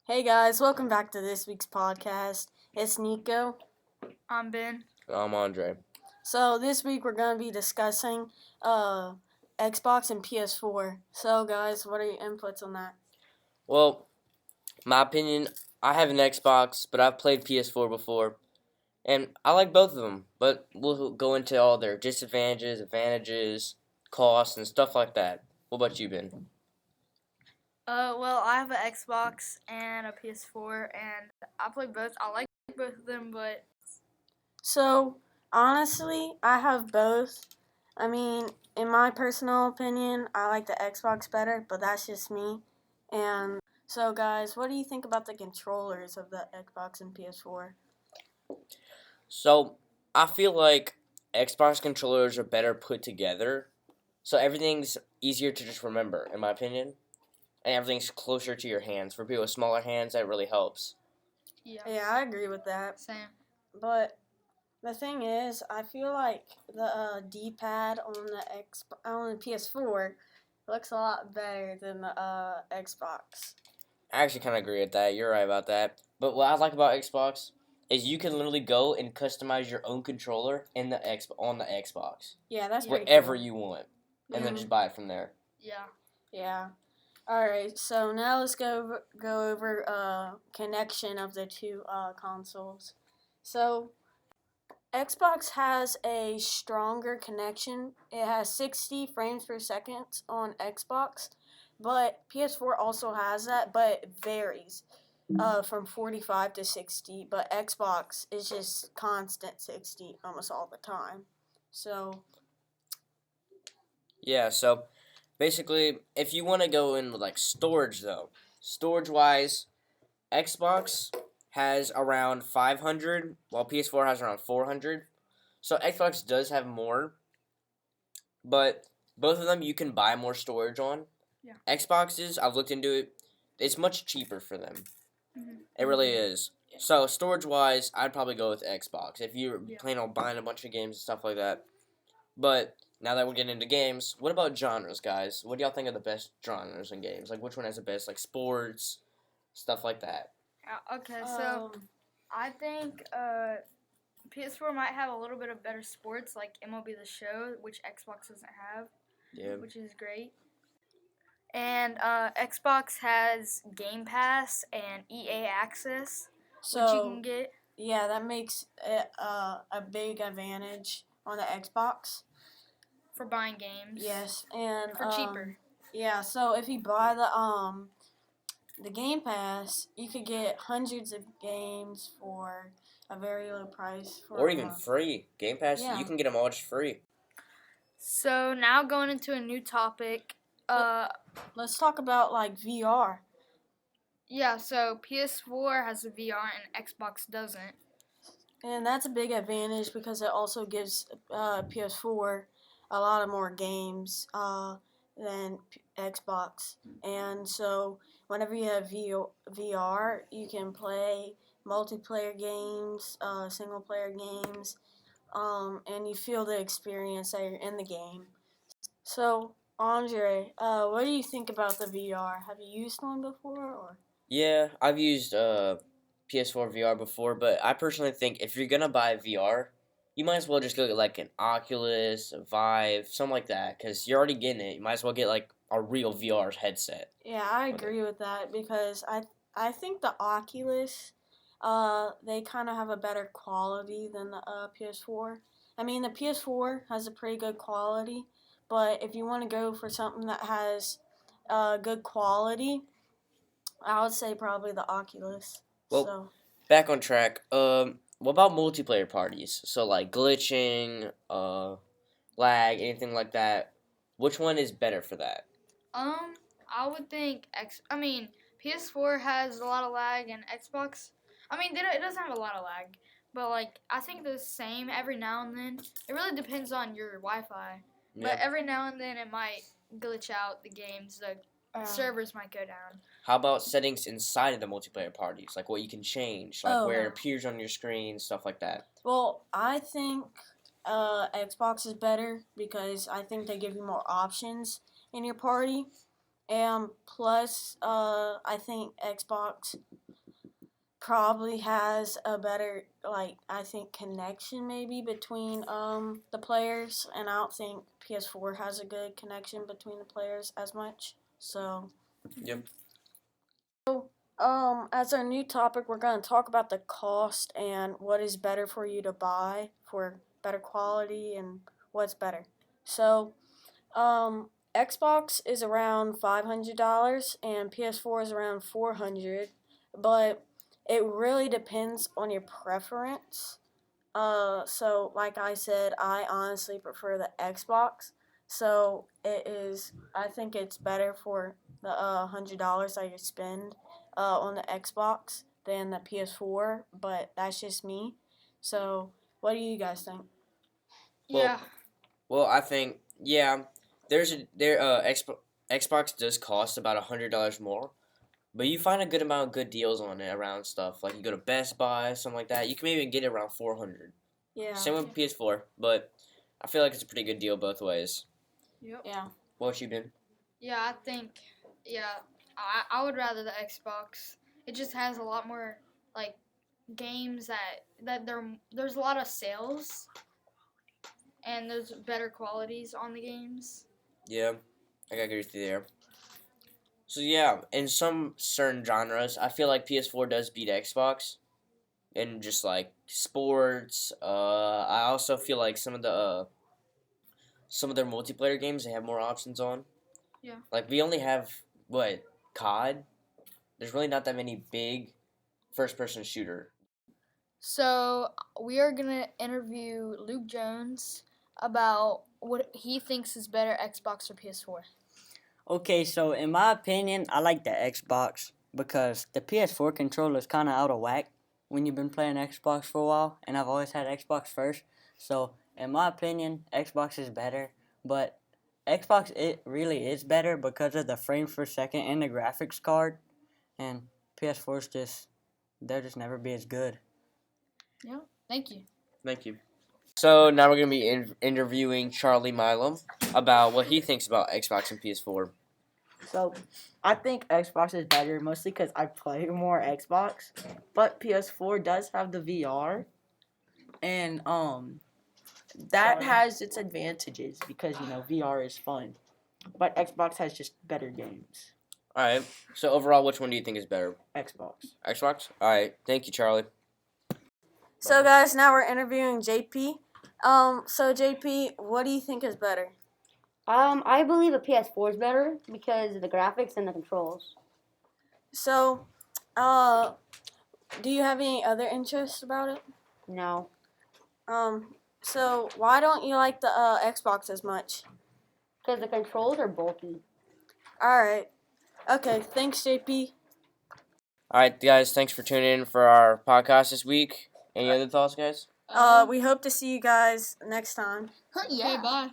Hey guys, welcome back to this week's podcast. It's Nico. I'm Ben. I'm Andre. So this week we're going to be discussing Xbox and PS4. So guys, what are your inputs on that? Well, my opinion, I have an Xbox, but I've played PS4 before, and I like both of them, but we'll go into all their disadvantages, advantages, costs, and stuff like that. What about you, Ben? Well, I have an Xbox and a PS4, and I play both. I like both of them, but So honestly, I have both. I mean, in my personal opinion, I like the Xbox better, but that's just me. And so guys, what do you think about the controllers of the Xbox and PS4? So, I feel like Xbox controllers are better put together, so everything's easier to just remember, in my opinion, and everything's closer to your hands. For people with smaller hands, that really helps. Yeah, I agree with that. same. But the thing is, I feel like the D-pad on the PS4 looks a lot better than the Xbox. I actually kind of agree with that. You're right about that. But what I like about Xbox is you can literally go and customize your own controller in the on the Xbox, Yeah, that's pretty whatever cool. you want, and then Mhm. just buy it from there. Yeah. Yeah. All right. So now let's go over connection of the two consoles. So Xbox has a stronger connection. It has 60 frames per second on Xbox, but PS4 also has that, but it varies from 45 to 60. But Xbox is just constant 60 almost all the time. So, Yeah. So basically, if you want to go in with like storage though, storage wise, Xbox has around 500, while PS4 has around 400. So Xbox does have more, but both of them you can buy more storage on. Yeah. Xboxes, I've looked into it, it's much cheaper for them. Mhm. It really is. So storage wise, I'd probably go with Xbox if you're Yeah. planning on buying a bunch of games and stuff like that. But now that we're getting into games, what about genres, guys? What do y'all think are the best genres in games? Like which one has the best, like sports, stuff like that? Okay, so I think PS4 might have a little bit of better sports, like MLB The Show, which Xbox doesn't have, Yeah. which is great. And Xbox has Game Pass and EA Access, which you can get. Yeah, that makes it a big advantage on the Xbox. For buying games. Yes, and For cheaper. Yeah, so if you buy the Game Pass, you could get hundreds of games for a very low price. Or even free. Game Pass, Yeah. you can get them all just free. So now going into a new topic. Let's talk about like VR. Yeah, so PS4 has a VR and Xbox doesn't. And that's a big advantage because it also gives PS4 a lot of more games than Xbox. And so whenever you have VR, you can play multiplayer games, single player games, and you feel the experience that you're in the game. So, Andre, what do you think about the VR? Have you used one before? Or? Yeah, I've used PS4 VR before, but I personally think if you're gonna buy VR, you might as well just go get like an Oculus, a Vive, something like that, because you're already getting it. You might as well get like a real VR headset. Yeah, I agree with that because I think the Oculus, they kind of have a better quality than the PS4. I mean, the PS4 has a pretty good quality, but if you want to go for something that has good quality, I would say probably the Oculus. Well, back on track. What about multiplayer parties? So like glitching, lag, anything like that. Which one is better for that? I would think PS4 has a lot of lag and Xbox. It doesn't have a lot of lag, but like I think the same every now and then. It really depends on your Wi-Fi, but every now and then it might glitch out the games. The servers might go down. How about settings inside of the multiplayer parties? Like what you can change, like where it appears on your screen, stuff like that. Well, I think Xbox is better because I think they give you more options in your party. And plus, I think Xbox probably has a better, I think, connection maybe between the players, and I don't think PS4 has a good connection between the players as much. So Yep. as our new topic, we're going to talk about the cost and what is better for you to buy for better quality and what's better. So Xbox is around $500 and PS4 is around $400, but it really depends on your preference. So like I said, I honestly prefer the Xbox. So I think it's better for the $100 that you spend on the Xbox than the PS4, but that's just me. So what do you guys think? Yeah. Well, I think Xbox does cost about $100 more, but you find a good amount of good deals on it around stuff. Like you go to Best Buy, something like that. You can maybe get it around $400. Yeah. Same with PS4, but I feel like it's a pretty good deal both ways. Yep. Yeah. What you been? Yeah, I think. Yeah, I would rather the Xbox. It just has a lot more like games there's a lot of sales, and there's better qualities on the games. Yeah, I gotta agree with you there. So yeah, in some certain genres, I feel like PS4 does beat Xbox. In just like sports, I also feel like some of their multiplayer games they have more options on. Yeah. Like we only have what COD. There's really not that many big first-person shooter. So we are gonna interview Luke Jones about what he thinks is better, Xbox or PS4. Okay, so in my opinion, I like the Xbox because the PS4 controller is kind of out of whack when you've been playing Xbox for a while, and I've always had Xbox first. So, in my opinion, Xbox is better, but Xbox it really is better because of the frames per second and the graphics card, and PS4's they'll just never be as good. Yeah. Thank you. Thank you. So now we're gonna be interviewing Charlie Milam about what he thinks about Xbox and PS4. So, I think Xbox is better mostly because I play more Xbox, but PS4 does have the VR, and that has its advantages because VR is fun, but Xbox has just better games. All right. So overall, which one do you think is better? Xbox. Xbox. All right. Thank you, Charlie. So guys, now we're interviewing JP. So JP, what do you think is better? I believe a PS4 is better because of the graphics and the controls. So, do you have any other interests about it? No. So why don't you like the Xbox as much? Because the controls are bulky. All right. Okay. Thanks, JP. All right, guys. Thanks for tuning in for our podcast this week. Any other thoughts, guys? We hope to see you guys next time. Okay, bye.